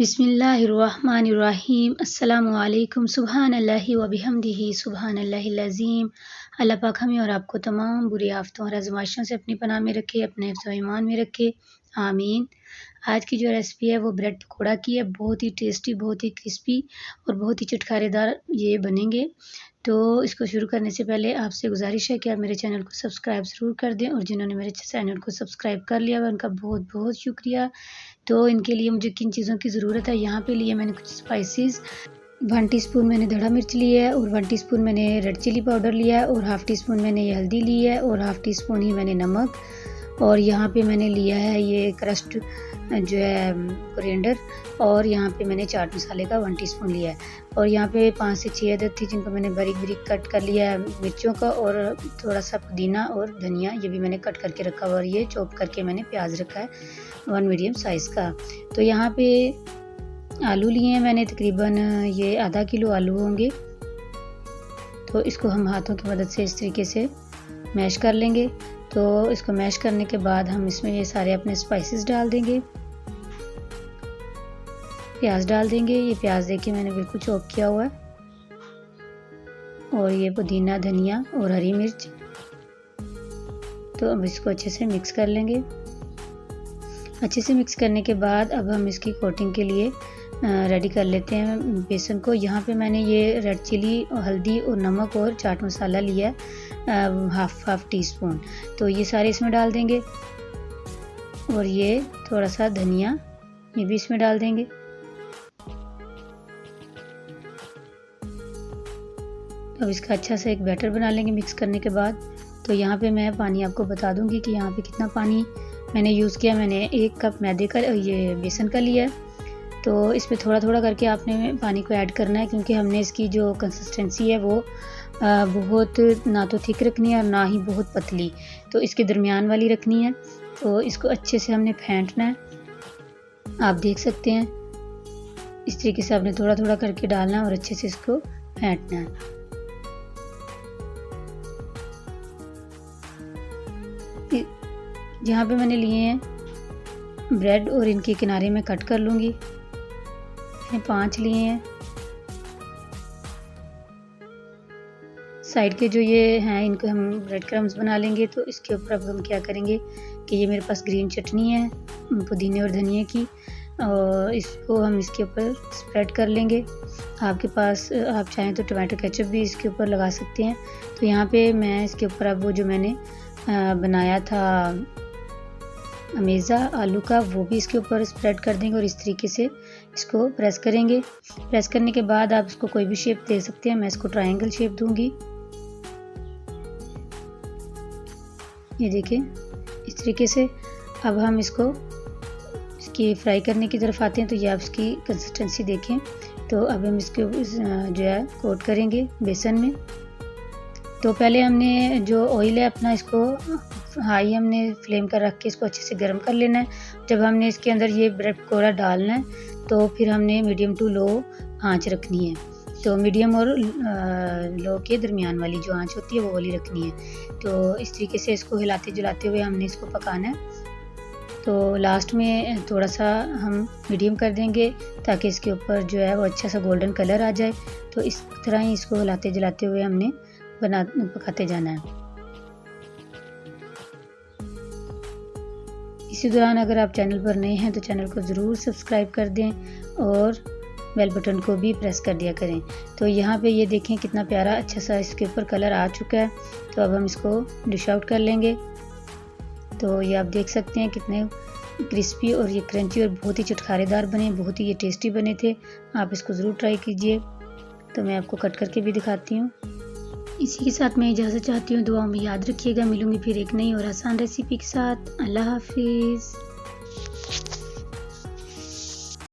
बिस्मिल्लाहिर्रहमानिर्रहीम। अस्सलामुअलैकुम। सुब्हानल्लाहि व बिहम्दिही सुब्हानल्लाहिल अज़ीम। अल्लाह पाक हमें और आपको तमाम बुरी आफ़तों और आज़माइशों से अपनी पनाह में रखे, अपने हिफ्ज़ व ईमान में रखे, आमीन। आज की जो रेसिपी है वो ब्रेड पकौड़ा की है। बहुत ही टेस्टी, बहुत ही क्रिस्पी और बहुत ही चटखारेदार ये बनेंगे। तो इसको शुरू करने से पहले आपसे गुजारिश है कि आप मेरे चैनल को सब्सक्राइब ज़रूर कर दें, और जिन्होंने मेरे चैनल को सब्सक्राइब कर लिया है उनका बहुत बहुत शुक्रिया। तो इनके लिए मुझे किन चीज़ों की ज़रूरत है, यहाँ पे लिए मैंने कुछ स्पाइसेस। 1 टीस्पून मैंने धड़ा मिर्च लिया है, और 1 टीस्पून मैंने रेड चिली पाउडर लिया है, और हाफ़ टीस्पून मैंने ये हल्दी ली है, और हाफ़ टीस्पून ही मैंने नमक। और यहाँ पे मैंने लिया है ये क्रस्ट जो है कोरिएंडर, और यहाँ पे मैंने चाट मसाले का 1 टीस्पून लिया है। और यहाँ पे 5 से 6 अदद थी जिनको मैंने बारीक बारीक कट कर लिया है मिर्चों का, और थोड़ा सा पुदीना और धनिया ये भी मैंने कट करके रखा हुआ, और ये चॉप करके मैंने प्याज रखा है 1 मीडियम साइज़ का। तो यहाँ पे आलू लिए हैं मैंने, तकरीबन ये आधा किलो आलू होंगे। तो इसको हम हाथों की मदद से इस तरीके से मैश कर लेंगे। तो इसको मैश करने के बाद हम इसमें ये सारे अपने स्पाइसेस डाल देंगे। प्याज डाल देंगे, ये प्याज देखिए मैंने बिल्कुल चॉप किया हुआ है, और ये पुदीना, धनिया और हरी मिर्च। तो अब इसको अच्छे से मिक्स कर लेंगे। अच्छे से मिक्स करने के बाद अब हम इसकी कोटिंग के लिए रेडी कर लेते हैं बेसन को। यहाँ पे मैंने ये रेड चिली और हल्दी और नमक और चाट मसाला लिया है हाफ टी स्पून। तो ये सारे इसमें डाल देंगे, और ये थोड़ा सा धनिया ये भी इसमें डाल देंगे। अब इसका अच्छा सा एक बैटर बना लेंगे मिक्स करने के बाद। तो यहाँ पे मैं पानी आपको बता दूंगी कि यहाँ पे कितना पानी मैंने यूज़ किया। मैंने 1 कप मैदे का ये बेसन का लिया है। तो इस पर थोड़ा थोड़ा करके आपने पानी को ऐड करना है, क्योंकि हमने इसकी जो कंसिस्टेंसी है वो बहुत ना तो थिक रखनी है और ना ही बहुत पतली, तो इसके दरमियान वाली रखनी है। तो इसको अच्छे से हमने फेंटना है। आप देख सकते हैं इस तरीके से आपने थोड़ा थोड़ा करके डालना है और अच्छे से इसको फेंटना है। यहाँ पे मैंने लिए हैं ब्रेड, और इनके किनारे में कट कर लूँगी। मैंने 5 लिए हैं। साइड के जो ये हैं इनको हम ब्रेड क्रम्स बना लेंगे। तो इसके ऊपर अब हम क्या करेंगे कि ये मेरे पास ग्रीन चटनी है पुदीने और धनिए की, और इसको हम इसके ऊपर स्प्रेड कर लेंगे। आपके पास आप चाहें तो टमाटो केचप भी इसके ऊपर लगा सकते हैं। तो यहाँ पे मैं इसके ऊपर अब वो जो मैंने बनाया था अमेज़ा आलू का, वो भी इसके ऊपर स्प्रेड कर देंगे, और इस तरीके से इसको प्रेस करेंगे। प्रेस करने के बाद आप इसको कोई भी शेप दे सकते हैं। मैं इसको ट्रायंगल शेप दूंगी। ये देखें इस तरीके से। अब हम इसको इसकी फ्राई करने की तरफ आते हैं। तो ये आप इसकी कंसिस्टेंसी देखें। तो अब हम इसको जो है कोट करेंगे बेसन में। तो पहले हमने जो ऑयल है अपना, इसको हाई हमने फ्लेम कर रख के इसको अच्छे से गर्म कर लेना है। जब हमने इसके अंदर ये ब्रेड पकौड़ा डालना है तो फिर हमने मीडियम टू लो आंच रखनी है। तो मीडियम और लो के दरमियान वाली जो आंच होती है वो वाली रखनी है। तो इस तरीके से इसको हिलाते जुलाते हुए हमने इसको पकाना है। तो लास्ट में थोड़ा सा हम मीडियम कर देंगे ताकि इसके ऊपर जो है वो अच्छा सा गोल्डन कलर आ जाए। तो इस तरह ही इसको हिलाते जुलाते हुए हमने पकाते जाना है। इसी दौरान अगर आप चैनल पर नए हैं तो चैनल को ज़रूर सब्सक्राइब कर दें, और बेल बटन को भी प्रेस कर दिया करें। तो यहाँ पे ये देखें कितना प्यारा अच्छा सा इसके ऊपर कलर आ चुका है। तो अब हम इसको डिश आउट कर लेंगे। तो ये आप देख सकते हैं कितने क्रिस्पी और ये क्रंची और बहुत ही चटखारेदार बने, बहुत ही ये टेस्टी बने थे। आप इसको ज़रूर ट्राई कीजिए। तो मैं आपको कट करके भी दिखाती हूँ। इसी के साथ मैं इजाज़त चाहती हूँ। दुआ में याद रखिएगा। मिलूंगी फिर एक नई और आसान रेसिपी के साथ। अल्लाह हाफिज़।